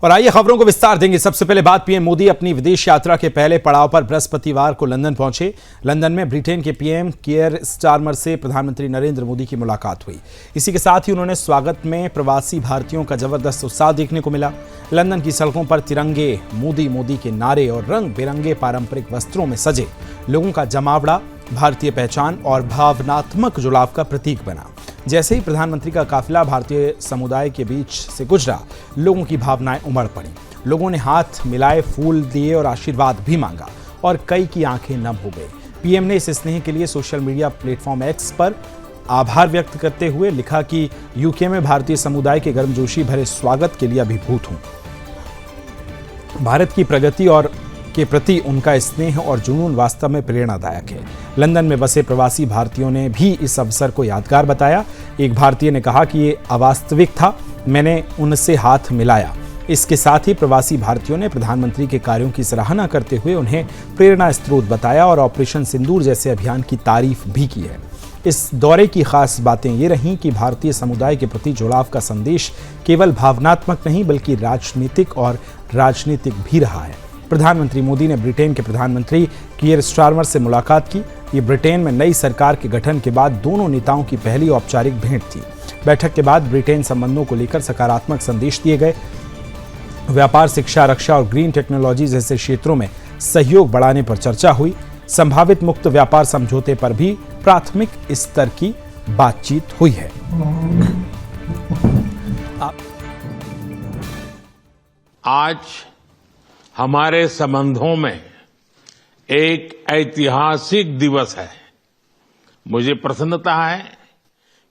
और आइए खबरों को विस्तार देंगे। सबसे पहले बात पीएम मोदी अपनी विदेश यात्रा के पहले पड़ाव पर बृहस्पतिवार को लंदन पहुंचे। लंदन में ब्रिटेन के पीएम कियर स्टारमर से प्रधानमंत्री नरेंद्र मोदी की मुलाकात हुई। इसी के साथ ही उन्होंने स्वागत में प्रवासी भारतीयों का जबरदस्त उत्साह देखने को मिला। लंदन की सड़कों पर तिरंगे, मोदी मोदी के नारे और रंग बिरंगे पारंपरिक वस्त्रों में सजे लोगों का जमावड़ा भारतीय पहचान और भावनात्मक जुड़ाव का प्रतीक बना। जैसे ही प्रधानमंत्री का काफिला भारतीय समुदाय के बीच से गुजरा, लोगों की भावनाएं उमड़ पड़ी। लोगों ने हाथ मिलाए, फूल दिए और आशीर्वाद भी मांगा और कई की आंखें नम हो गई। पीएम ने इस स्नेह के लिए सोशल मीडिया प्लेटफॉर्म एक्स पर आभार व्यक्त करते हुए लिखा कि यूके में भारतीय समुदाय के गर्मजोशी भरे स्वागत के लिए अभिभूत हूं। भारत की प्रगति और के प्रति उनका स्नेह और जुनून वास्तव में प्रेरणादायक है। लंदन में बसे प्रवासी भारतीयों ने भी इस अवसर को यादगार बताया। एक भारतीय ने कहा कि ये अवास्तविक था, मैंने उनसे हाथ मिलाया। इसके साथ ही प्रवासी भारतीयों ने प्रधानमंत्री के कार्यों की सराहना करते हुए उन्हें प्रेरणा स्रोत बताया और ऑपरेशन सिंदूर जैसे अभियान की तारीफ भी की है। इस दौरे की खास बातें ये रहीं कि भारतीय समुदाय के प्रति जुड़ाव का संदेश केवल भावनात्मक नहीं बल्कि राजनीतिक और राजनीतिक भी रहा है। प्रधानमंत्री मोदी ने ब्रिटेन के प्रधानमंत्री कियर स्टारमर से मुलाकात की। ये ब्रिटेन में नई सरकार के गठन के बाद दोनों नेताओं की पहली औपचारिक भेंट थी। बैठक के बाद ब्रिटेन संबंधों को लेकर सकारात्मक संदेश दिए गए। व्यापार, शिक्षा, रक्षा और ग्रीन टेक्नोलॉजी जैसे क्षेत्रों में सहयोग बढ़ाने पर चर्चा हुई। संभावित मुक्त व्यापार समझौते पर भी प्राथमिक स्तर की बातचीत हुई है। आज हमारे संबंधों में एक ऐतिहासिक दिवस है। मुझे प्रसन्नता है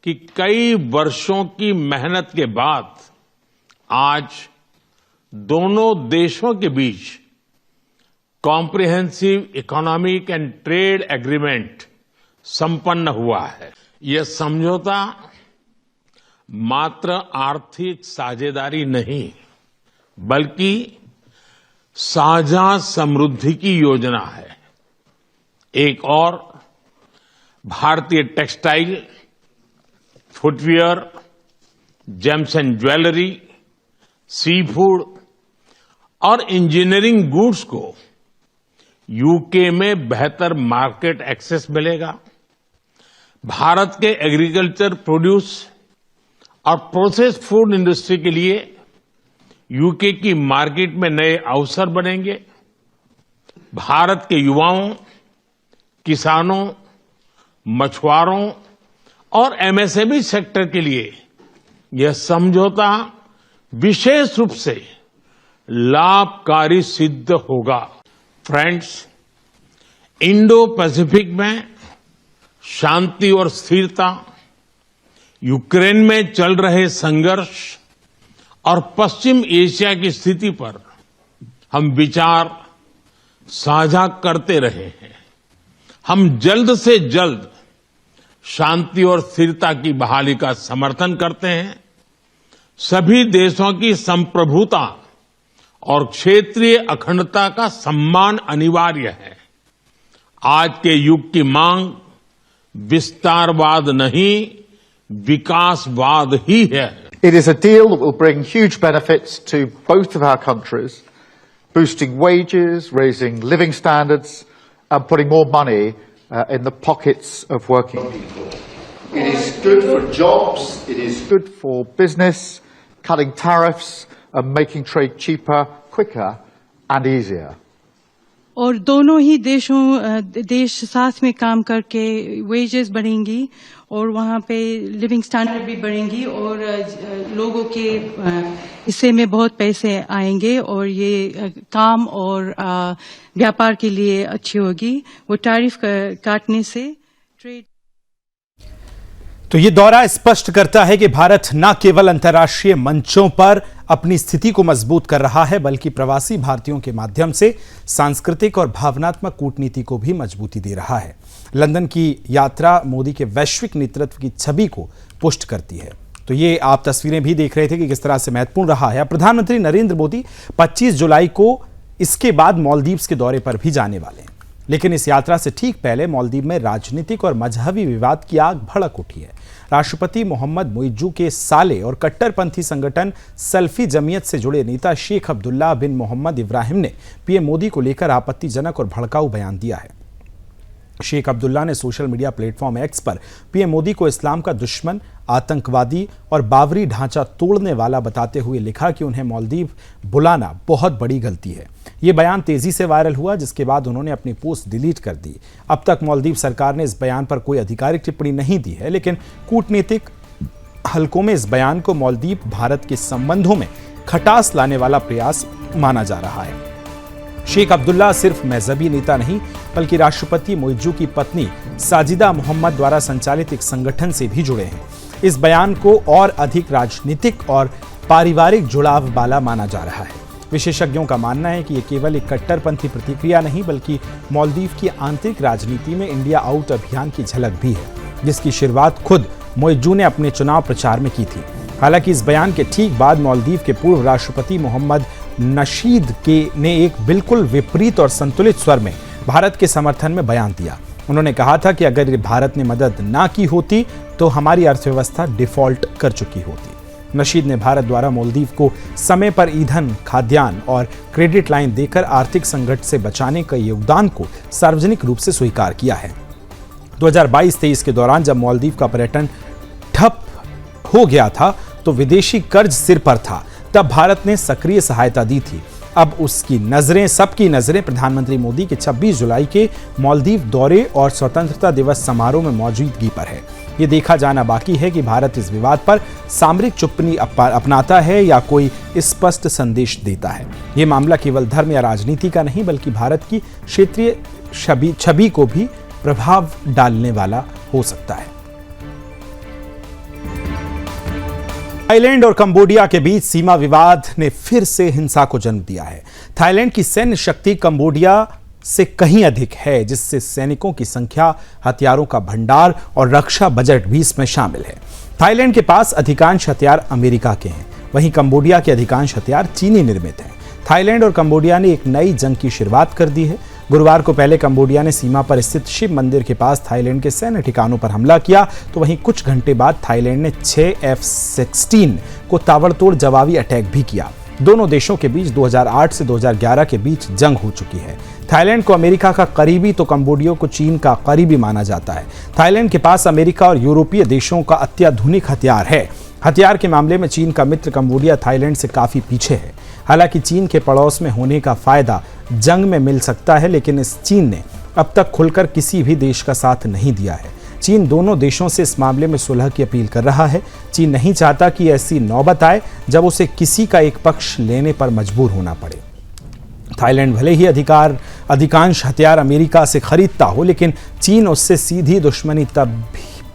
कि कई वर्षों की मेहनत के बाद आज दोनों देशों के बीच comprehensive economic and trade agreement संपन्न हुआ है। यह समझौता मात्र आर्थिक साझेदारी नहीं बल्कि साझा समृद्धि की योजना है। एक और भारतीय textile, footwear, gems and jewellery, sea food और इंजीनियरिंग गुड्स को यूके में बेहतर मार्केट एक्सेस मिलेगा। भारत के एग्रीकल्चर प्रोड्यूस और प्रोसेस्ड फूड इंडस्ट्री के लिए यूके की मार्केट में नए अवसर बनेंगे। भारत के युवाओं, किसानों, मछुआरों और एमएसएमई सेक्टर के लिए यह समझौता विशेष रूप से लाभकारी सिद्ध होगा। फ्रेंड्स, इंडो पैसिफिक में शांति और स्थिरता, यूक्रेन में चल रहे संघर्ष और पश्चिम एशिया की स्थिति पर हम विचार साझा करते रहे हैं। हम जल्द से जल्द शांति और स्थिरता की बहाली का समर्थन करते हैं। सभी देशों की संप्रभुता और क्षेत्रीय अखंडता का सम्मान अनिवार्य है। आज के युग की मांग विस्तारवाद नहीं, विकासवाद ही है। It is a deal that will bring huge benefits to both of our countries, boosting wages, raising living standards, and putting more money in the pockets of working people. It is good for jobs, it is good for business, cutting tariffs and making trade cheaper, quicker and easier. और दोनों ही देश साथ में काम करके wages बढ़ेंगी और वहाँ पे लिविंग स्टैंडर्ड भी बढ़ेंगी और लोगों के हिस्से में बहुत पैसे आएंगे और ये काम और व्यापार के लिए अच्छी होगी। वो टैरिफ काटने से ट्रेड। तो ये दौरा स्पष्ट करता है कि भारत न केवल अंतर्राष्ट्रीय मंचों पर अपनी स्थिति को मजबूत कर रहा है बल्कि प्रवासी भारतीयों के माध्यम से सांस्कृतिक और भावनात्मक कूटनीति को भी मजबूती दे रहा है। लंदन की यात्रा मोदी के वैश्विक नेतृत्व की छवि को पुष्ट करती है। तो ये आप तस्वीरें भी देख रहे थे कि किस तरह से महत्वपूर्ण रहा है। प्रधानमंत्री नरेंद्र मोदी 25 जुलाई को इसके बाद मालदीव्स के दौरे पर भी जाने वाले हैं। लेकिन इस यात्रा से ठीक पहले मालदीव में राजनीतिक और मजहबी विवाद की आग भड़क उठी है। राष्ट्रपति मोहम्मद मुइज्जू के साले और कट्टरपंथी संगठन सल्फी जमीयत से जुड़े नेता शेख अब्दुल्ला बिन मोहम्मद इब्राहिम ने पीएम मोदी को लेकर आपत्तिजनक और भड़काऊ बयान दिया है। शेख अब्दुल्ला ने सोशल मीडिया प्लेटफॉर्म एक्स पर पीएम मोदी को इस्लाम का दुश्मन, आतंकवादी और बाबरी ढांचा तोड़ने वाला बताते हुए लिखा कि उन्हें मालदीव बुलाना बहुत बड़ी गलती है। ये बयान तेजी से वायरल हुआ, जिसके बाद उन्होंने अपनी पोस्ट डिलीट कर दी। अब तक मालदीव सरकार ने इस बयान पर कोई आधिकारिक टिप्पणी नहीं दी है, लेकिन कूटनीतिक हलकों में इस बयान को मालदीव भारत के संबंधों में खटास लाने वाला प्रयास माना जा रहा है। शेख अब्दुल्ला सिर्फ मजहबी नेता नहीं, बल्कि राष्ट्रपति मुइज्जू की पत्नी साजिदा मोहम्मद द्वारा संचालित एक संगठन से भी जुड़े हैं। इस बयान को और अधिक राजनीतिक और पारिवारिक जुड़ाव वाला माना जा रहा है। विशेषज्ञों का मानना है कि यह केवल एक कट्टरपंथी प्रतिक्रिया नहीं, बल्कि मालदीव की आंतरिक राजनीति में इंडिया आउट अभियान की झलक भी है, जिसकी शुरुआत खुद मुइज्जू ने अपने चुनाव प्रचार में की थी। हालांकि इस बयान के ठीक बाद मालदीव के पूर्व राष्ट्रपति मोहम्मद नशीद ने एक बिल्कुल विपरीत और संतुलित स्वर में भारत के समर्थन में बयान दिया। उन्होंने कहा था कि अगर भारत ने मदद ना की होती तो हमारी अर्थव्यवस्था डिफॉल्ट कर चुकी होती। नशीद ने भारत द्वारा मालदीव को समय पर ईंधन, खाद्यान्न और क्रेडिट लाइन देकर आर्थिक संकट से बचाने के योगदान को सार्वजनिक रूप से स्वीकार किया है। 2022-23 के दौरान जब मालदीव का पर्यटन ठप हो गया था तो विदेशी कर्ज सिर पर था, तब भारत ने सक्रिय सहायता दी थी। अब सबकी नजरें प्रधानमंत्री मोदी के 26 जुलाई के मालदीव दौरे और स्वतंत्रता दिवस समारोह में मौजूदगी पर है। ये देखा जाना बाकी है कि भारत इस विवाद पर सामरिक चुप्पी अपनाता है या कोई स्पष्ट संदेश देता है। ये मामला केवल धर्म या राजनीति का नहीं, बल्कि भारत की क्षेत्रीय छवि को भी प्रभाव डालने वाला हो सकता है। थाईलैंड और कंबोडिया के बीच सीमा विवाद ने फिर से हिंसा को जन्म दिया है। थाईलैंड की सैन्य शक्ति कंबोडिया से कहीं अधिक है, जिससे सैनिकों की संख्या, हथियारों का भंडार और रक्षा बजट भी इसमें शामिल है। थाईलैंड के पास अधिकांश हथियार अमेरिका के हैं, वहीं कंबोडिया के अधिकांश हथियार चीनी निर्मित हैं। थाईलैंड और कंबोडिया ने एक नई जंग की शुरुआत कर दी है। गुरुवार को पहले कंबोडिया ने सीमा पर स्थित शिव मंदिर के पास थाईलैंड के सैन्य ठिकानों पर हमला किया, तो वहीं कुछ घंटे बाद थाईलैंड ने 6 F-16 को ताबड़तोड़ जवाबी अटैक भी किया। दोनों देशों के बीच 2008 से 2011 के बीच जंग हो चुकी है। थाईलैंड को अमेरिका का करीबी तो कंबोडिया को चीन का करीबी माना जाता है। थाईलैंड के पास अमेरिका और यूरोपीय देशों का अत्याधुनिक हथियार है। हथियार के मामले में चीन का मित्र कंबोडिया थाईलैंड से काफी पीछे है। हालांकि चीन के पड़ोस में होने का फायदा जंग में मिल सकता है, लेकिन इस चीन ने अब तक खुलकर किसी भी देश का साथ नहीं दिया है। चीन दोनों देशों से इस मामले में सुलह की अपील कर रहा है। चीन नहीं चाहता कि ऐसी नौबत आए जब उसे किसी का एक पक्ष लेने पर मजबूर होना पड़े। थाईलैंड भले ही अधिकांश हथियार अमेरिका से खरीदता हो, लेकिन चीन उससे सीधी दुश्मनी तब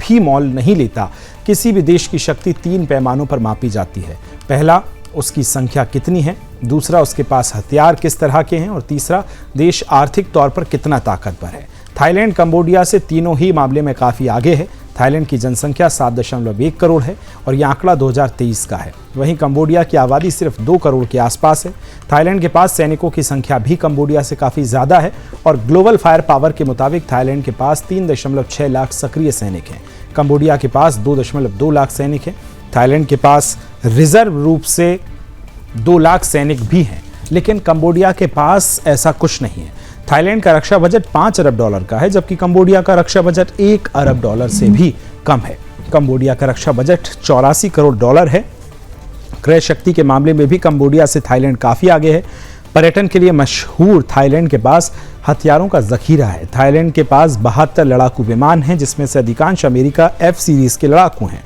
भी मोल नहीं लेता। किसी भी देश की शक्ति 3 पैमानों पर मापी जाती है। पहला, उसकी संख्या कितनी है, दूसरा, उसके पास हथियार किस तरह के हैं, और तीसरा, देश आर्थिक तौर पर कितना ताकतवर है। थाईलैंड कंबोडिया से तीनों ही मामले में काफ़ी आगे है। थाईलैंड की जनसंख्या 7.1 करोड़ है और यह आंकड़ा 2023 का है। वहीं कंबोडिया की आबादी सिर्फ 2 करोड़ के आसपास है। थाईलैंड के पास सैनिकों की संख्या भी कंबोडिया से काफ़ी ज़्यादा है और ग्लोबल फायर पावर के मुताबिक थाईलैंड के पास 3.6 लाख सक्रिय सैनिक हैं। कंबोडिया के पास 2.2 लाख सैनिक हैं। थाईलैंड के पास रिजर्व रूप से 2 लाख सैनिक भी हैं, लेकिन कंबोडिया के पास ऐसा कुछ नहीं है। थाईलैंड का रक्षा बजट $5 अरब का है, जबकि कंबोडिया का रक्षा बजट $1 अरब से भी कम है। कंबोडिया का रक्षा बजट $84 करोड़ है। क्रय शक्ति के मामले में भी कंबोडिया से थाईलैंड काफ़ी आगे है। पर्यटन के लिए मशहूर थाईलैंड के पास हथियारों का जखीरा है। थाईलैंड के पास 72 लड़ाकू विमान हैं, जिसमें से अधिकांश अमेरिका F सीरीज के लड़ाकू हैं।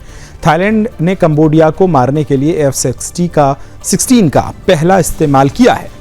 थाईलैंड ने कंबोडिया को मारने के लिए F-16 का पहला इस्तेमाल किया है।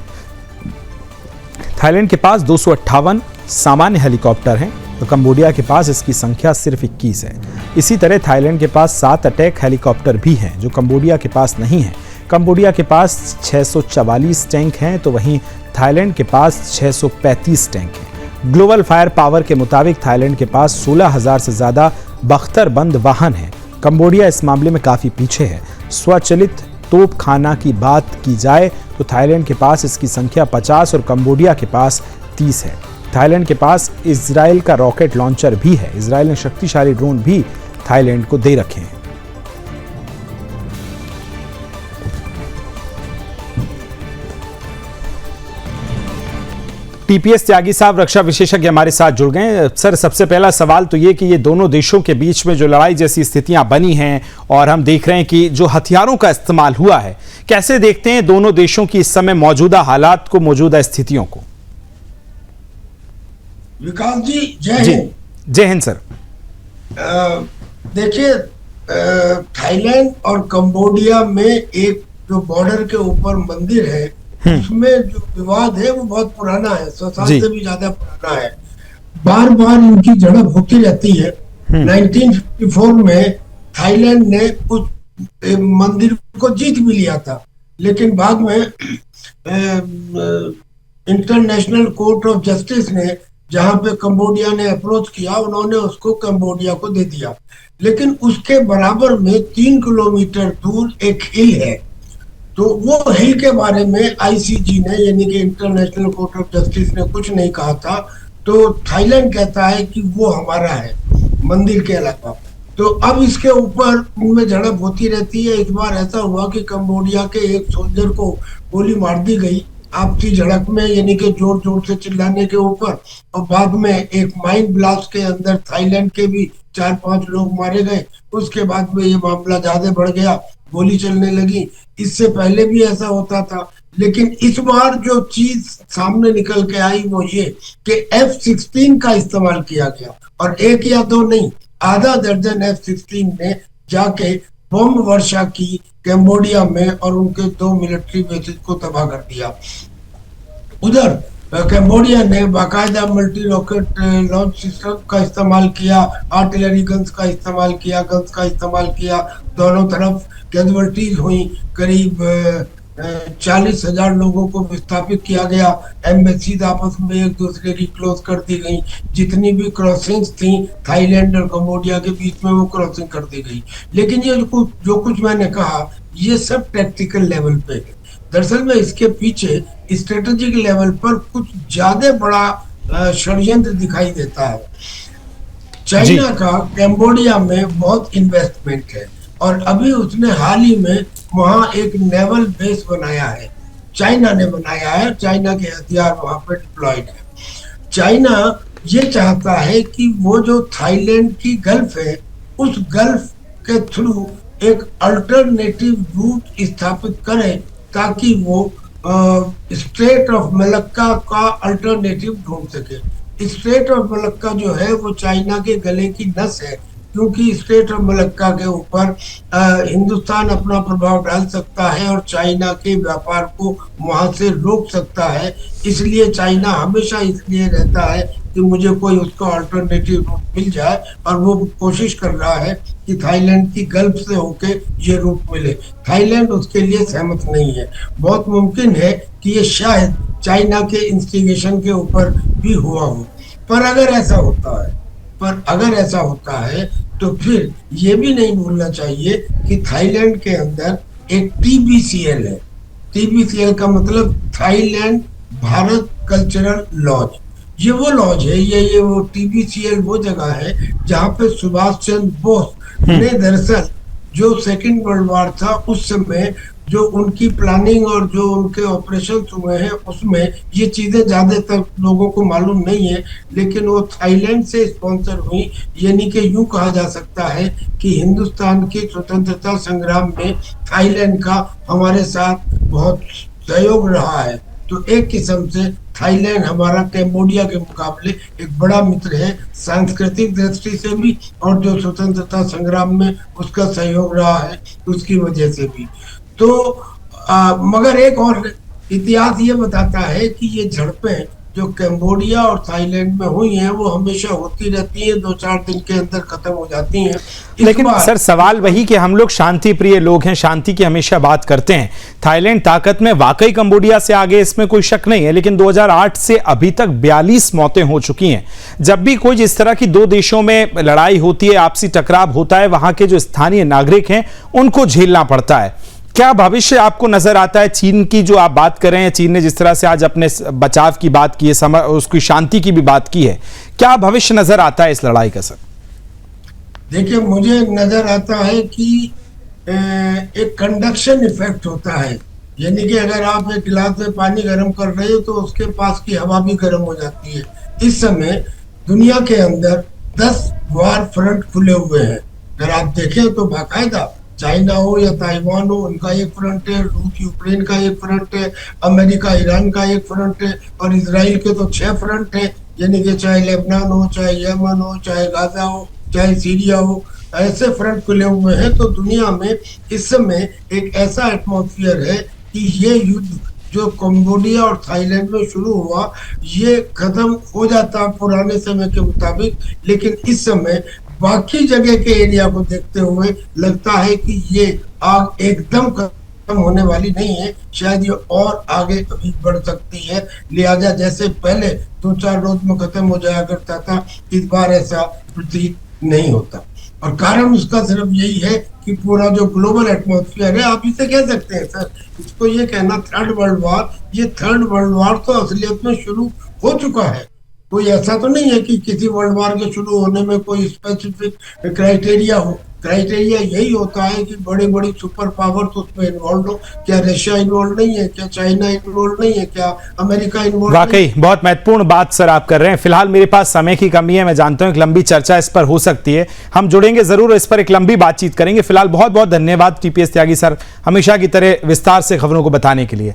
थाईलैंड के पास 258 सामान्य हेलीकॉप्टर हैं, तो कंबोडिया के पास इसकी संख्या सिर्फ 21 है। इसी तरह थाईलैंड के पास 7 अटैक हेलीकॉप्टर भी हैं, जो कंबोडिया के पास नहीं है। कंबोडिया के पास 644 टैंक हैं, तो वहीं थाईलैंड के पास 635 टैंक हैं। ग्लोबल फायर पावर के मुताबिक थाईलैंड के पास 16,000 से ज़्यादा बख्तरबंद वाहन हैं। कंबोडिया इस मामले में काफ़ी पीछे है। स्वचालित तोपखाना की बात की जाए तो थाईलैंड के पास इसकी संख्या 50 और कंबोडिया के पास 30 है। थाईलैंड के पास इजराइल का रॉकेट लॉन्चर भी है। इजराइल ने शक्तिशाली ड्रोन भी थाईलैंड को दे रखे हैं। टीपीएस त्यागी साहब रक्षा विशेषज्ञ हमारे साथ जुड़ गए। सर, सबसे पहला सवाल तो ये कि ये दोनों देशों के बीच में जो लड़ाई जैसी स्थितियां बनी हैं और हम देख रहे हैं कि जो हथियारों का इस्तेमाल हुआ है, कैसे देखते हैं दोनों देशों की इस समय मौजूदा हालात को, मौजूदा स्थितियों को? विकास जी, जय हिंद। जय हिंद सर। देखिए, थाईलैंड और कंबोडिया में एक जो बॉर्डर के ऊपर मंदिर है, उसमें जो विवाद है वो बहुत पुराना है, 100 साल से भी ज्यादा पुराना है। बार बार इनकी झड़प होती रहती है। 1954 में थाईलैंड ने उस मंदिर को जीत भी लिया था, लेकिन बाद में इंटरनेशनल कोर्ट ऑफ जस्टिस ने, जहां पे कंबोडिया ने अप्रोच किया, उन्होंने उसको कंबोडिया को दे दिया। लेकिन उसके बराबर में 3 किलोमीटर दूर एक हिल है, तो वो हिल के बारे में आईसीजी ने, यानी कि इंटरनेशनल कोर्ट ऑफ जस्टिस ने कुछ नहीं कहा था। तो थाईलैंड कहता है कि वो हमारा है मंदिर के अलावा। तो अब इसके ऊपर उनमें झड़प होती रहती है। इस बार ऐसा हुआ कि कंबोडिया के एक सोल्जर को गोली मार दी गई आपसी झड़प में, यानी कि जोर जोर से चिल्लाने के ऊपर। और बाद में एक माइन ब्लास्ट के अंदर थाईलैंड के भी 4-5 लोग मारे गए। उसके बाद में ये मामला ज्यादा बढ़ गया, गोली चलने लगी। इससे पहले भी ऐसा होता था, लेकिन इस बार जो चीज सामने निकल के आई वो ये कि F-16 का इस्तेमाल किया गया, और एक या दो नहीं, आधा दर्जन F-16 ने जाके बम वर्षा की कैम्बोडिया में और उनके 2 मिलिट्री बेसेस को तबाह कर दिया। उधर कैम्बोडिया ने बाकायदा मल्टी रॉकेट लॉन्च सिस्टम का इस्तेमाल किया, आर्टिलरी गन्स का इस्तेमाल किया, दोनों तरफ कैजुअल्टीज हुई। करीब 40,000 लोगों को विस्थापित किया गया। एम्बेसीज आपस में एक दूसरे की क्लोज कर दी गई। जितनी भी क्रॉसिंग्स थी थाईलैंड और कंबोडिया के बीच में, वो क्रॉसिंग कर दी गई। लेकिन ये जो कुछ मैंने कहा, ये सब टैक्टिकल लेवल पे है। दरअसल में इसके पीछे स्ट्रेटेजिक लेवल पर कुछ ज्यादा बड़ा षड्यंत्र दिखाई देता है। चाइना का कैम्बोडिया में बहुत इन्वेस्टमेंट है, और अभी उसने हाल ही में वहां एक नेवल बेस बनाया है। चाइना ने बनाया है, चाइना के हथियार वहां पर डिप्लॉयड है। चाइना ये चाहता है कि वो जो थाईलैंड की गल्फ है, उस गल्फ के थ्रू एक अल्टरनेटिव रूट स्थापित करे, ताकि वो स्ट्रेट ऑफ मलक्का का अल्टरनेटिव ढूंढ सके। स्ट्रेट ऑफ मलक्का जो है वो चाइना के गले की नस है, क्योंकि स्ट्रेट ऑफ मलक्का के ऊपर हिंदुस्तान अपना प्रभाव डाल सकता है और चाइना के व्यापार को वहां से रोक सकता है। इसलिए चाइना हमेशा इसलिए रहता है कि मुझे कोई उसका अल्टरनेटिव रूट मिल जाए, और वो कोशिश कर रहा है कि थाईलैंड की गल्फ से होके ये रूट मिले। थाईलैंड उसके लिए सहमत नहीं है। बहुत मुमकिन है कि ये शायद चाइना के इंस्टिगेशन के ऊपर भी हुआ हो। पर अगर ऐसा होता है तो फिर ये भी नहीं भूलना चाहिए कि थाईलैंड के अंदर एक TBCL है। TBCL का मतलब थाईलैंड भारत कल्चरल लॉज। ये वो लॉज है, ये वो TBCL वो जगह है जहाँ पे सुभाष चंद्र बोस ने दरअसल जो सेकेंड वर्ल्ड वॉर था उस समय जो उनकी प्लानिंग और जो उनके ऑपरेशन हुए हैं, उसमें ये चीजें ज्यादातर लोगों को मालूम नहीं है, लेकिन वो थाईलैंड से स्पॉन्सर हुई। यानी कि यूं कहा जा सकता है कि हिंदुस्तान की स्वतंत्रता संग्राम में थाईलैंड का हमारे साथ बहुत सहयोग रहा है। तो एक किस्म से थाईलैंड हमारा कैम्बोडिया के मुकाबले एक बड़ा मित्र है, सांस्कृतिक दृष्टि से भी, और जो स्वतंत्रता संग्राम में उसका सहयोग रहा है उसकी वजह से भी। तो मगर एक और इतिहास ये बताता है कि ये झड़पें जो कैम्बोडिया और थाईलैंड में हुई हैं वो हमेशा होती रहती हैं, 2-4 दिन के अंदर खत्म हो जाती हैं। लेकिन सर सवाल वही कि हम लोग शांति प्रिय लोग हैं, शांति की हमेशा बात करते हैं। थाईलैंड ताकत में वाकई कंबोडिया से आगे, इसमें कोई शक नहीं है, लेकिन 2008 से अभी तक 42 मौतें हो चुकी हैं। जब भी कोई जिस तरह की 2 देशों में लड़ाई होती है, आपसी टकराव होता है, वहां के जो स्थानीय नागरिक हैं उनको झेलना पड़ता है। क्या भविष्य आपको नजर आता है? चीन की जो आप बात कर रहे हैं, चीन ने जिस तरह से आज अपने बचाव की बात की है, उसकी शांति की भी बात की है, क्या भविष्य नजर आता है इस लड़ाई का? सर देखिए, मुझे नजर आता है कि एक कंडक्शन इफेक्ट होता है, यानी कि अगर आप एक गिलास में पानी गर्म कर रहे हो तो उसके पास की हवा भी गर्म हो जाती है। इस समय दुनिया के अंदर 10 वार फ्रंट खुले हुए हैं। अगर आप देखें तो बाकायदा चाइना हो या ताइवान हो, उनका एक फ्रंट है, रूस यूक्रेन का एक फ्रंट है, अमेरिका ईरान का एक फ्रंट है, और इसराइल के तो 6 फ्रंट है, यानी कि चाहे लेबनान हो, चाहे यमन हो, चाहे गाजा हो, चाहे सीरिया हो, ऐसे फ्रंट खुले हुए हैं। तो दुनिया में इस समय एक ऐसा एटमॉस्फेयर है कि ये युद्ध जो कंबोडिया और थाईलैंड में शुरू हुआ, ये खत्म हो जाता पुराने समय के मुताबिक, लेकिन इस समय बाकी जगह के एरिया को देखते हुए लगता है कि ये आग एकदम खत्म होने वाली नहीं है, शायद ये और आगे अभी बढ़ सकती है। लिहाजा जैसे पहले 2-4 रोज में खत्म हो जाया करता था, इस बार ऐसा प्रतीत नहीं होता। और कारण उसका सिर्फ यही है कि पूरा जो ग्लोबल एटमॉस्फेयर है, आप इसे कह सकते हैं सर, इसको ये कहना थर्ड वर्ल्ड वॉर, ये थर्ड वर्ल्ड वॉर तो असलियत में शुरू हो चुका है। कोई ऐसा तो नहीं है कि किसी वर्ल्ड वॉर के शुरू होने में कोई स्पेसिफिक क्राइटेरिया हो। क्राइटेरिया यही होता है कि बड़ी बड़ी सुपर पावर्स उसमें इन्वॉल्व हो। क्या रशिया इन्वॉल्व नहीं है? क्या चाइना इन्वॉल्व नहीं है? क्या अमेरिका इन्वॉल्व? वाकई बहुत महत्वपूर्ण बात सर आप कर रहे हैं। फिलहाल मेरे पास समय की कमी है, मैं जानता हूं एक लंबी चर्चा इस पर हो सकती है, हम जुड़ेंगे जरूर, इस पर एक लंबी बातचीत करेंगे। फिलहाल बहुत बहुत धन्यवाद टीपीएस त्यागी सर, हमेशा की तरह विस्तार से खबरों को बताने के लिए।